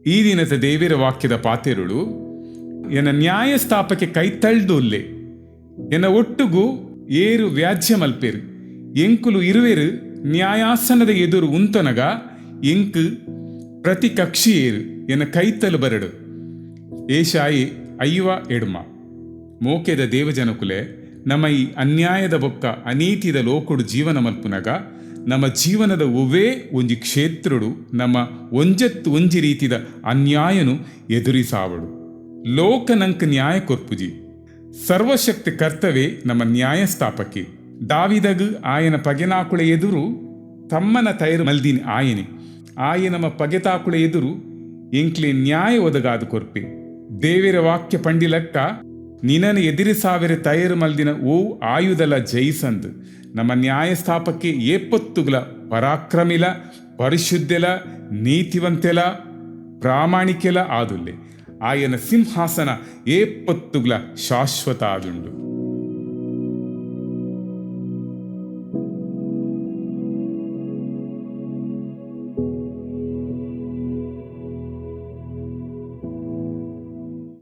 ಈ ದಿನದ ದೇವರ ವಾಕ್ಯದ ಪಾತೆರುಳು ಎನ್ನ ನ್ಯಾಯಸ್ಥಾಪಕ್ಕೆ ಕೈತಳ್ದುಲ್ಲೆ ಎನ್ನ ಒಟ್ಟುಗು ಏರು ವ್ಯಾಜ್ಯ ಮಲ್ಪೇರು ಎಂಕುಲು ಇರುವೆರು ನ್ಯಾಯಾಸನದ ಎದುರು ಉಂತನಗ ಎಂಕು ಪ್ರತಿ ಕಕ್ಷಿಯೇರು ಎನ್ನ ಕೈತಲು ಬರಡು ಏಷಾಯಿ 5:7 ಮೋಕೆದ ದೇವಜನಕುಲೆ ನಮ್ಮ ಈ ಅನ್ಯಾಯದ ಬೊಕ್ಕ ಅನೀತಿದ ಲೋಕುಡು ಜೀವನ ಮಲ್ಪುನಗ ನಮ್ಮ ಜೀವನದ ಒವೇ ಒಂಜಿ ಕ್ಷೇತ್ರಡು ನಮ್ಮ ಒಂಜಿ ರೀತಿದ ಅನ್ಯಾಯನು ಎದುರಿಸಾವಡು. ಲೋಕ ನಂಕ್ ನ್ಯಾಯ ಕೊರ್ಪುಜಿ ಸರ್ವಶಕ್ತಿ ಕರ್ತವೇ ನಮ್ಮ ನ್ಯಾಯಸ್ಥಾಪಕಿ. ದಾವಿದಗು ಆಯನ ಪಗೆನಾಕುಳ ಎದುರು ತಮ್ಮನ ತಯರು ಮಲ್ದಿನಿ ಆಯೆ ನಮ್ಮ ಪಗೆತಾಕುಳ ಎದುರು ಎಂಕ್ಲೆ ನ್ಯಾಯ ಒದಗಾದು ಕೊರ್ಪೆ. ದೇವರ ವಾಕ್ಯ ಪಂಡಿಲಕ್ಕ ನಿನನು ಎದುರಿಸಾವೆರೆ ತಯರು ಮಲ್ದಿನ ಓ ಆಯುಧಲ ಜೈಸಂದ್ ನಮ್ಮ ನ್ಯಾಯಸ್ಥಾಪಕ್ಕೆ ಏಪತ್ತುಗಳ ಪರಾಕ್ರಮಿಲ ಪರಿಶುದ್ಧೆಲ ನೀತಿವಂತೆಲ ಪ್ರಾಮಾಣಿಕೆಲ ಆದುಲ್ಲೆ ಆಯನ ಸಿಂಹಾಸನ ಏಪತ್ತುಗಳ ಶಾಶ್ವತ ಆದುಂಡು.